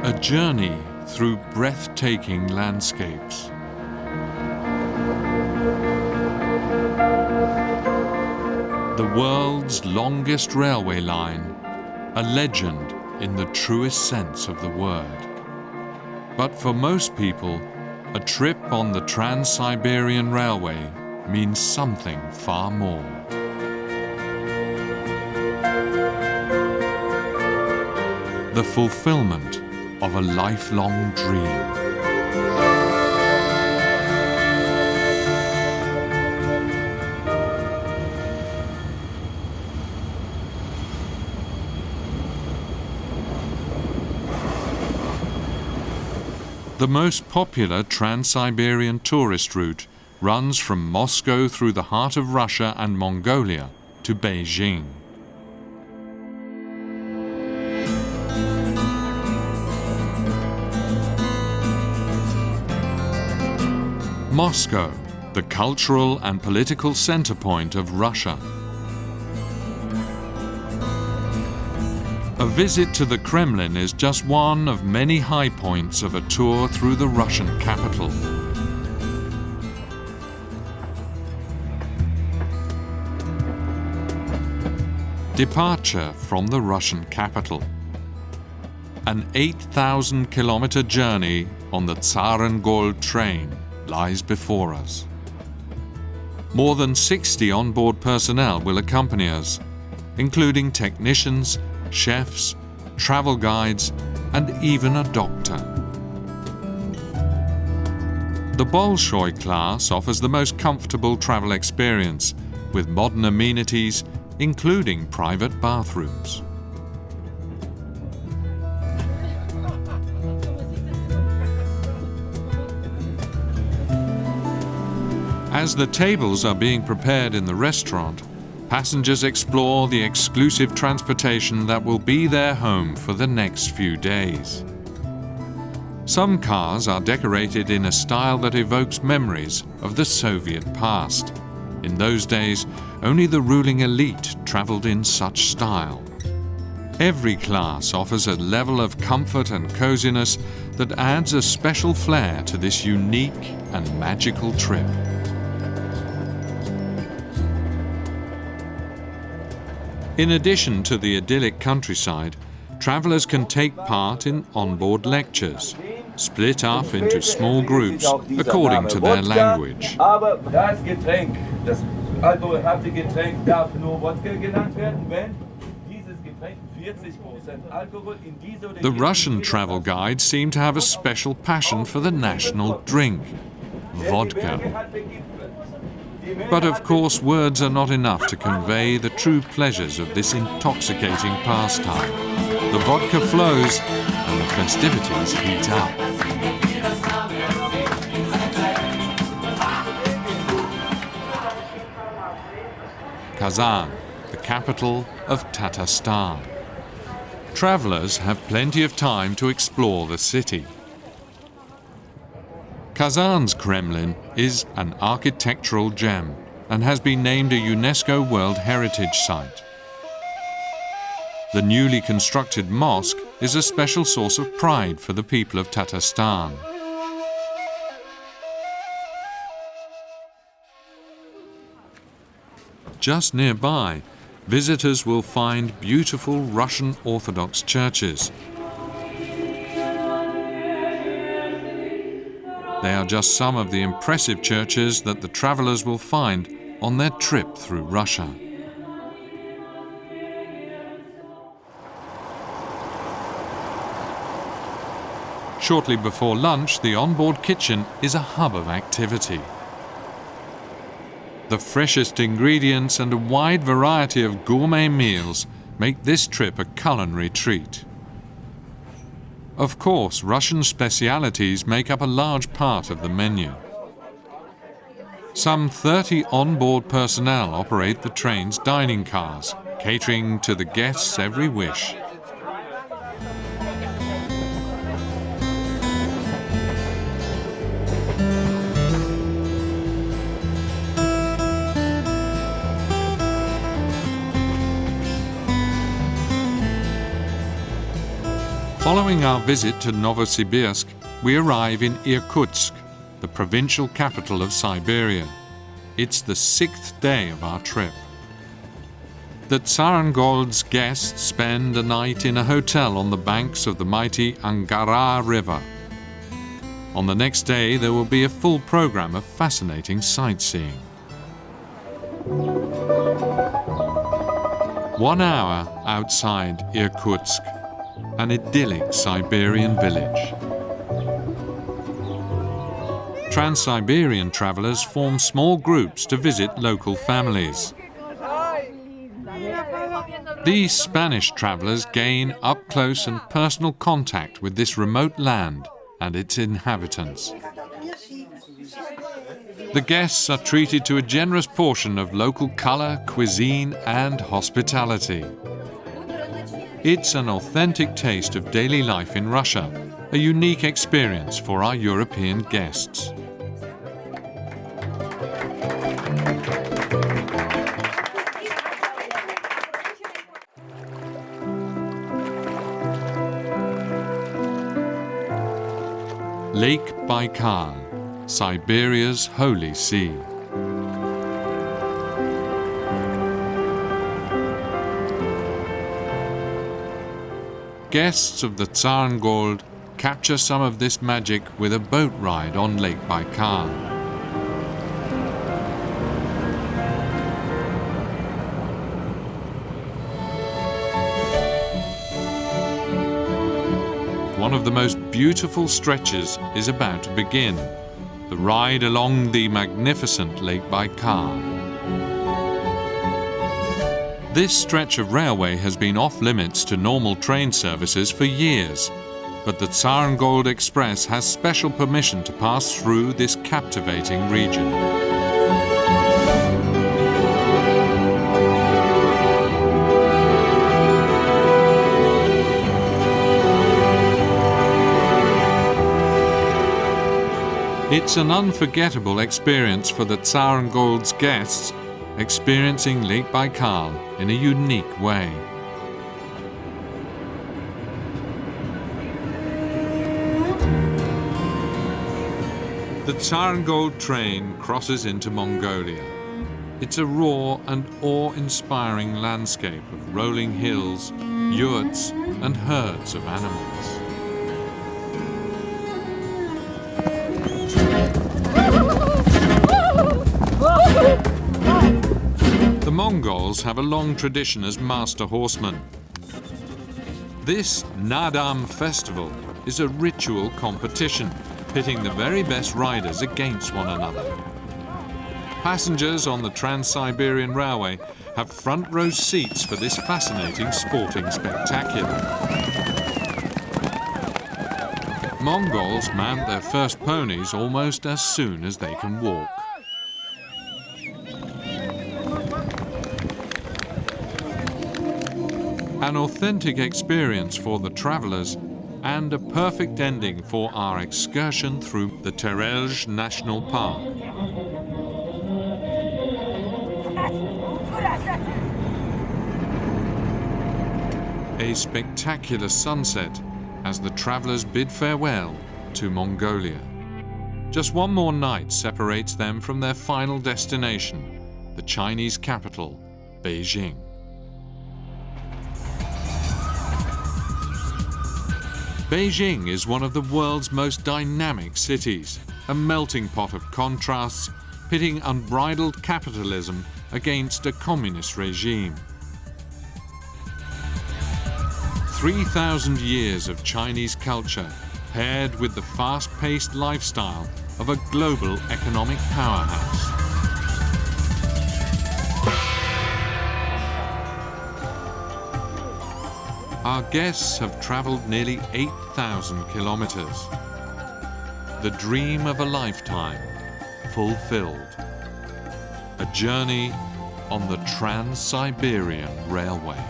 A journey through breathtaking landscapes. The world's longest railway line, a legend in the truest sense of the word. But for most people, a trip on the Trans-Siberian Railway means something far more. The fulfillment of a lifelong dream. The most popular Trans-Siberian tourist route runs from Moscow through the heart of Russia and Mongolia to Beijing. Moscow, the cultural and political center point of Russia. A visit to the Kremlin is just one of many high points of a tour through the Russian capital. Departure from the Russian capital. An 8,000-kilometer journey on the Tsarangol train lies before us. More than 60 onboard personnel will accompany us, including technicians, chefs, travel guides, and even a doctor. The Bolshoi class offers the most comfortable travel experience, with modern amenities, including private bathrooms. As the tables are being prepared in the restaurant, passengers explore the exclusive transportation that will be their home for the next few days. Some cars are decorated in a style that evokes memories of the Soviet past. In those days, only the ruling elite traveled in such style. Every class offers a level of comfort and coziness that adds a special flair to this unique and magical trip. In addition to the idyllic countryside, travelers can take part in onboard lectures, split up into small groups according to their language. The Russian travel guides seem to have a special passion for the national drink, vodka. But of course, words are not enough to convey the true pleasures of this intoxicating pastime. The vodka flows and the festivities heat up. Kazan, the capital of Tatarstan. Travelers have plenty of time to explore the city. Kazan's Kremlin is an architectural gem and has been named a UNESCO World Heritage Site. The newly constructed mosque is a special source of pride for the people of Tatarstan. Just nearby, visitors will find beautiful Russian Orthodox churches. They are just some of the impressive churches that the travelers will find on their trip through Russia. Shortly before lunch, the onboard kitchen is a hub of activity. The freshest ingredients and a wide variety of gourmet meals make this trip a culinary treat. Of course, Russian specialities make up a large part of the menu. Some 30 onboard personnel operate the train's dining cars, catering to the guests' every wish. Following our visit to Novosibirsk, we arrive in Irkutsk, the provincial capital of Siberia. It's the 6th day of our trip. The Tsarangold's guests spend a night in a hotel on the banks of the mighty Angara River. On the next day, there will be a full program of fascinating sightseeing. 1 hour outside Irkutsk, an idyllic Siberian village. Trans-Siberian travelers form small groups to visit local families. These Spanish travelers gain up-close and personal contact with this remote land and its inhabitants. The guests are treated to a generous portion of local color, cuisine, and hospitality. It's an authentic taste of daily life in Russia, a unique experience for our European guests. Lake Baikal, Siberia's holy sea. Guests of the Tsarangold capture some of this magic with a boat ride on Lake Baikal. One of the most beautiful stretches is about to begin, the ride along the magnificent Lake Baikal. This stretch of railway has been off-limits to normal train services for years, but the Tsarangold Express has special permission to pass through this captivating region. It's an unforgettable experience for the Tsarangold's guests, experiencing Lake Baikal in a unique way. The Tsarangold train crosses into Mongolia. It's a raw and awe-inspiring landscape of rolling hills, yurts, and herds of animals. The Mongols have a long tradition as master horsemen. This Nadam festival is a ritual competition, pitting the very best riders against one another. Passengers on the Trans-Siberian Railway have front row seats for this fascinating sporting spectacular. Mongols mount their first ponies almost as soon as they can walk. An authentic experience for the travelers and a perfect ending for our excursion through the Terelj National Park. A spectacular sunset as the travelers bid farewell to Mongolia. Just one more night separates them from their final destination, the Chinese capital, Beijing. Beijing is one of the world's most dynamic cities, a melting pot of contrasts, pitting unbridled capitalism against a communist regime. 3,000 years of Chinese culture paired with the fast-paced lifestyle of a global economic powerhouse. Our guests have traveled nearly 8,000 kilometers. The dream of a lifetime fulfilled. A journey on the Trans-Siberian Railway.